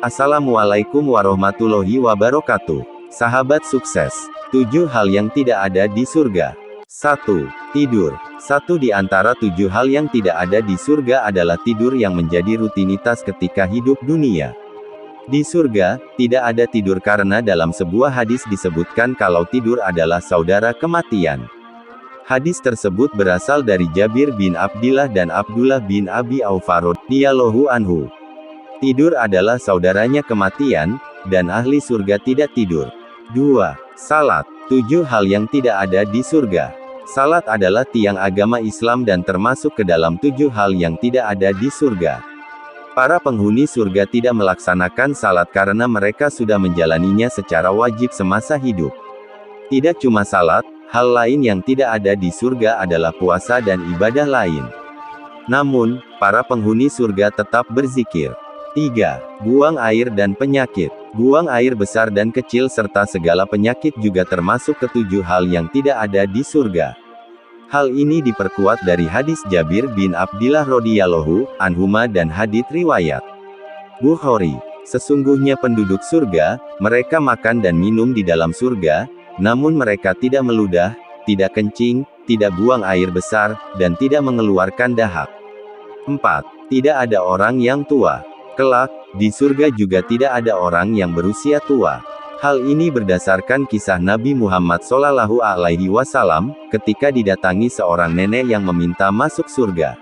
Assalamualaikum warahmatullahi wabarakatuh. Sahabat sukses. 7 hal yang tidak ada di surga. 1. Tidur. Satu di antara 7 hal yang tidak ada di surga adalah tidur yang menjadi rutinitas ketika hidup dunia. Di surga, tidak ada tidur karena dalam sebuah hadis disebutkan kalau tidur adalah saudara kematian. Hadis tersebut berasal dari Jabir bin Abdillah dan Abdullah bin Abi Aufa radhiyallahu anhu. Tidur adalah saudaranya kematian, dan ahli surga tidak tidur. 2. Salat. 7 hal yang tidak ada di surga. Salat adalah tiang agama Islam dan termasuk ke dalam 7 hal yang tidak ada di surga. Para penghuni surga tidak melaksanakan salat karena mereka sudah menjalaninya secara wajib semasa hidup. Tidak cuma salat, hal lain yang tidak ada di surga adalah puasa dan ibadah lain. Namun, para penghuni surga tetap berzikir. 3. Buang air dan penyakit. Buang air besar dan kecil serta segala penyakit juga termasuk ke-7 hal yang tidak ada di surga. Hal ini diperkuat dari hadis Jabir bin Abdillah radhiyallahu anhuma dan hadits riwayat Bukhari. Sesungguhnya penduduk surga, mereka makan dan minum di dalam surga, namun mereka tidak meludah, tidak kencing, tidak buang air besar, dan tidak mengeluarkan dahak. 4. Tidak ada orang yang tua. Kelak, di surga juga tidak ada orang yang berusia tua. Hal ini berdasarkan kisah Nabi Muhammad SAW, ketika didatangi seorang nenek yang meminta masuk surga.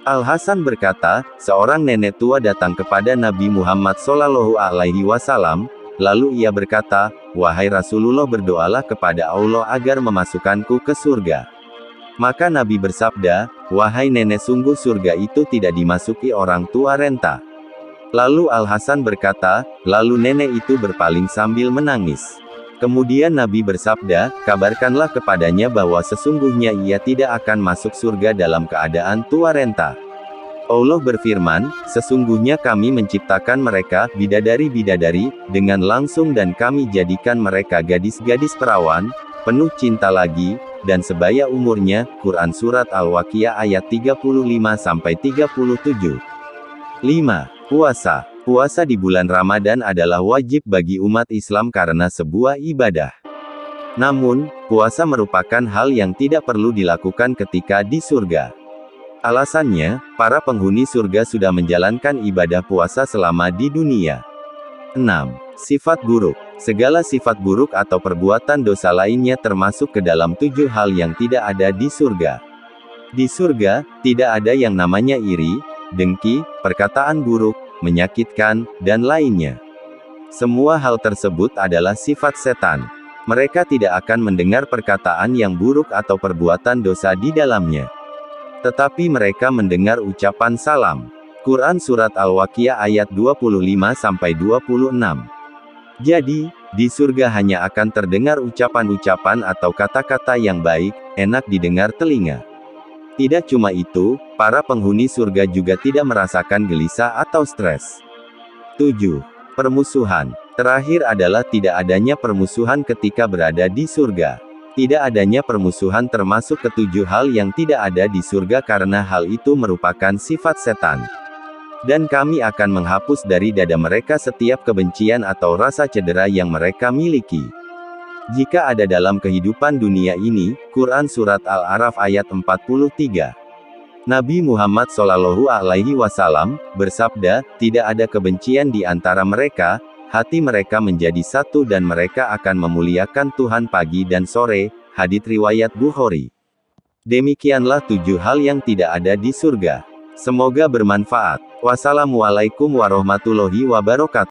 Al-Hasan berkata, seorang nenek tua datang kepada Nabi Muhammad SAW, lalu ia berkata, "Wahai Rasulullah, berdoalah kepada Allah agar memasukkanku ke surga." Maka Nabi bersabda, "Wahai nenek, sungguh surga itu tidak dimasuki orang tua renta." Lalu Al-Hasan berkata, lalu nenek itu berpaling sambil menangis. Kemudian Nabi bersabda, "Kabarkanlah kepadanya bahwa sesungguhnya ia tidak akan masuk surga dalam keadaan tua renta." Allah berfirman, "Sesungguhnya kami menciptakan mereka, bidadari-bidadari, dengan langsung dan kami jadikan mereka gadis-gadis perawan, penuh cinta lagi, dan sebaya umurnya." Quran Surat Al-Waqiah ayat 35-37. 5. Puasa. Puasa di bulan Ramadan adalah wajib bagi umat Islam karena sebuah ibadah. Namun, puasa merupakan hal yang tidak perlu dilakukan ketika di surga. Alasannya, para penghuni surga sudah menjalankan ibadah puasa selama di dunia. 6. Sifat buruk. Segala sifat buruk atau perbuatan dosa lainnya termasuk ke dalam 7 hal yang tidak ada di surga. Di surga, tidak ada yang namanya iri, dengki, perkataan buruk, menyakitkan, dan lainnya. Semua hal tersebut adalah sifat setan. Mereka tidak akan mendengar perkataan yang buruk atau perbuatan dosa di dalamnya. Tetapi mereka mendengar ucapan salam. Quran Surat Al-Waqiah ayat 25-26. Jadi, di surga hanya akan terdengar ucapan-ucapan atau kata-kata yang baik, enak didengar telinga. Tidak cuma itu, para penghuni surga juga tidak merasakan gelisah atau stres. 7. Permusuhan. Terakhir adalah tidak adanya permusuhan ketika berada di surga. Tidak adanya permusuhan termasuk ke-7 hal yang tidak ada di surga karena hal itu merupakan sifat setan. Dan kami akan menghapus dari dada mereka setiap kebencian atau rasa cedera yang mereka miliki. Jika ada dalam kehidupan dunia ini, Quran Surat Al-A'raf ayat 43. Nabi Muhammad SAW bersabda, "Tidak ada kebencian di antara mereka, hati mereka menjadi satu dan mereka akan memuliakan Tuhan pagi dan sore." Hadits riwayat Bukhari. Demikianlah 7 hal yang tidak ada di surga. Semoga bermanfaat. Wassalamualaikum warahmatullahi wabarakatuh.